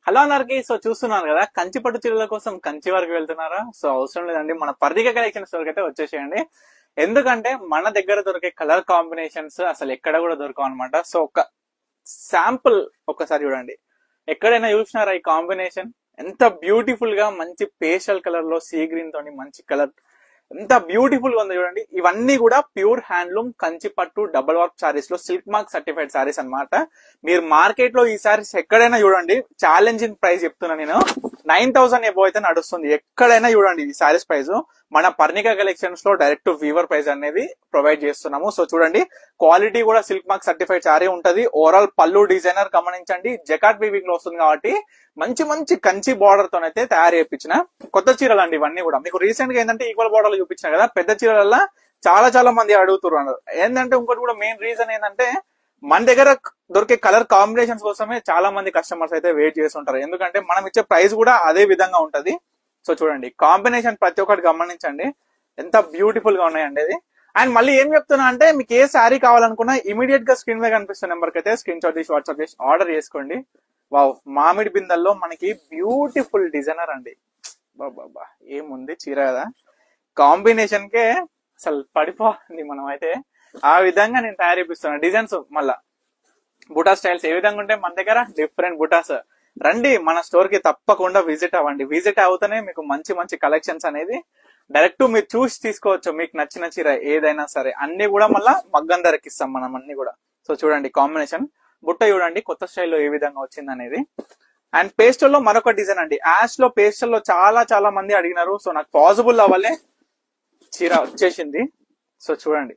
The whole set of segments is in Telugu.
హలో అందరికి. సో చూస్తున్నారు కదా, కంచి పట్టు చీరల కోసం కంచి వరకు వెళ్తున్నారా? సో అవసరం లేదండి, మన పర్దిక కలెక్షన్ స్టోర్ అయితే వచ్చేసేయండి. ఎందుకంటే మన దగ్గర దొరికే కలర్ కాంబినేషన్స్ అసలు ఎక్కడ కూడా దొరకవు అనమాట. సో ఒక శాంపుల్ ఒక్కసారి చూడండి. ఎక్కడైనా చూసినారా ఈ కాంబినేషన్? ఎంత బ్యూటిఫుల్ గా మంచి పేస్టల్ కలర్ లో సీ గ్రీన్ తోని మంచి కలర్ ఎంత బ్యూటిఫుల్ గా ఉందో చూడండి. ఇవన్నీ కూడా ప్యూర్ హ్యాండ్లూమ్ కంచి పట్టు డబుల్ వర్క్ సారీస్ లో సిల్క్ మార్క్ సర్టిఫైడ్ సారీస్ అన్నమాట. మీరు మార్కెట్ లో ఈ సారీస్ ఎక్కడైనా చూడండి, ఛాలెంజింగ్ ప్రైస్ చెప్తున్నా నేను, 9,000 ఎబో అయితే నడుస్తుంది. ఎక్కడైనా చూడండి ఈ సారీస్ ప్రైస్. మన పర్ణిక కలెక్షన్స్ లో డైరెక్ట్ వీవర్ ప్రైస్ అనేది ప్రొవైడ్ చేస్తున్నాము. సో చూడండి, క్వాలిటీ కూడా సిల్క్ మార్క్ సర్టిఫైడ్ సారీ ఉంటది. ఓవరాల్ పళ్ళు డిజైనర్ గమనించండి, జకాట్ వీవింగ్ లో వస్తుంది కాబట్టి మంచి మంచి కంచి బార్డర్ తోనైతే తయారు చేయించిన కొత్త చీరలు అండి ఇవన్నీ కూడా. మీకు రీసెంట్ గా ఏంటంటే ఈక్వల్ బార్డర్ లో చూపించిన కదా, పెద్ద చీరల చాలా మంది అడుగుతున్నారు. ఏంటంటే ఇంకోటి కూడా మెయిన్ రీజన్ ఏంటంటే మన దగ్గర దొరికే కలర్ కాంబినేషన్స్ కోసమే చాలా మంది కస్టమర్స్ అయితే వెయిట్ చేస్తుంటారు. ఎందుకంటే మనం ఇచ్చే ప్రైస్ కూడా అదే విధంగా ఉంటది. సో చూడండి, కాంబినేషన్ ప్రతి ఒక్కటి గమనించండి, ఎంత బ్యూటిఫుల్ గా ఉన్నాయండి ఇది. అండ్ మళ్ళీ ఏం చెప్తున్నా అంటే, మీకు ఏ శారీ కావాలనుకున్నా ఇమీడియట్ గా స్క్రీన్ మీద కనిపిస్తున్న నెంబర్ కి అయితే స్క్రీన్ షాట్ తీసి వాట్సాప్ చేసి ఆర్డర్ చేసుకోండి. వావ్, మామిడి బిందల్లో మనకి బ్యూటిఫుల్ డిజైనర్ అండి. బాబా ఏముంది చీర కదా, కాంబినేషన్ కే అసలు పడిపోయింది. మనం అయితే ఆ విధంగా నేను తయారు చేపిస్తున్నాను. డిజైన్స్ మళ్ళా బుటా స్టైల్స్ ఏ విధంగా ఉంటాయి మన దగ్గర, డిఫరెంట్ బుటాస్. రండి మన స్టోర్ కి తప్పకుండా విజిట్ అవ్వండి. విజిట్ అవుతూనే మీకు మంచి మంచి కలెక్షన్స్ అనేది డైరెక్ట్ మీరు చూసి తీసుకోవచ్చు. మీకు నచ్చిన చీర ఏదైనా సరే అన్ని కూడా మళ్ళా మగ్గం ధరకి ఇస్తాం మనం అన్ని కూడా. సో చూడండి కాంబినేషన్, బుట్ట చూడండి కొత్త స్టైల్లో ఏ విధంగా వచ్చింది అనేది. అండ్ పేస్టల్ లో మరొక డిజైన్ అండి. యాష్ లో పేస్టల్ లో చాలా మంది అడిగినారు. సో నాకు పాసిబుల్ అవ్వలే, చీర వచ్చేసింది. సో చూడండి,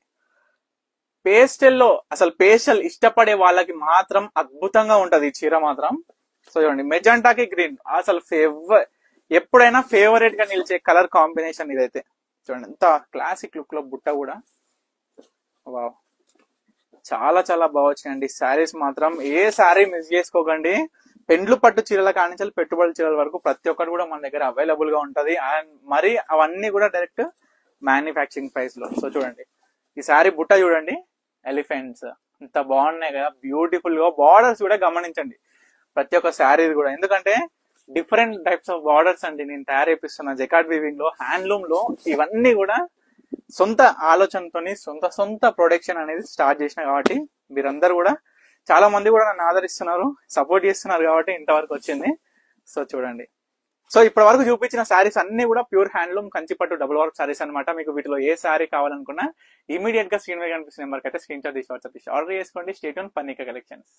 పేస్టల్ లో అసలు పేస్టల్ ఇష్టపడే వాళ్ళకి మాత్రం అద్భుతంగా ఉంటది ఈ చీర మాత్రం. సో చూడండి, మెజెంటాకి గ్రీన్ అసలు ఎప్పుడైనా ఫేవరెట్ గా నిలిచే కలర్ కాంబినేషన్ ఇదైతే. చూడండి ఎంత క్లాసిక్ లుక్ లో బుట్ట కూడా. వావ్, చాలా బాగా వచ్చినాయండి శారీస్ మాత్రం. ఏ శారీ మిస్ చేసుకోకండి. పెండ్లు పట్టు చీరల కానించాలి పెట్టుబడి చీరల వరకు ప్రతి ఒక్కటి కూడా మన దగ్గర అవైలబుల్ గా ఉంటది. అండ్ మరి అవన్నీ కూడా డైరెక్ట్ మ్యానుఫ్యాక్చరింగ్ ప్రైస్ లో. సో చూడండి, ఈ శారీ బుట్ట చూడండి, ఎలిఫెంట్స్ ఎంత బాగున్నాయి కదా, బ్యూటిఫుల్ గా. బార్డర్స్ కూడా గమనించండి ప్రతి ఒక్క శారీ కూడా, ఎందుకంటే డిఫరెంట్ టైప్స్ ఆఫ్ బార్డర్స్ అండి నేను తయారు చేపిస్తున్నా. జకాట్ వీవింగ్ లో, హ్యాండ్లూమ్ లో ఇవన్నీ కూడా సొంత ఆలోచనతోని సొంత ప్రొడక్షన్ అనేది స్టార్ట్ చేసిన కాబట్టి మీరందరూ కూడా చాలా మంది కూడా నన్ను ఆదరిస్తున్నారు, సపోర్ట్ చేస్తున్నారు కాబట్టి ఇంతవరకు వచ్చింది. సో చూడండి, సో ఇప్పటి వరకు చూపించిన శారీస్ అన్ని కూడా ప్యూర్ హ్యాండ్లూమ్ కంచిపట్టు డబుల్ వర్క్ శారీస్ అనమాట. మీకు వీటిలో ఏ శారీ కావాలనుకున్నా ఇమీడియట్ గా స్క్రీన్ మీద కనిపిస్తున్న నెంబర్కి అయితే స్క్రీన్ షాట్ తీసి వాట్సాప్ చేసి ఆర్డర్ చేసుకోండి. Stay tune Parnika collections.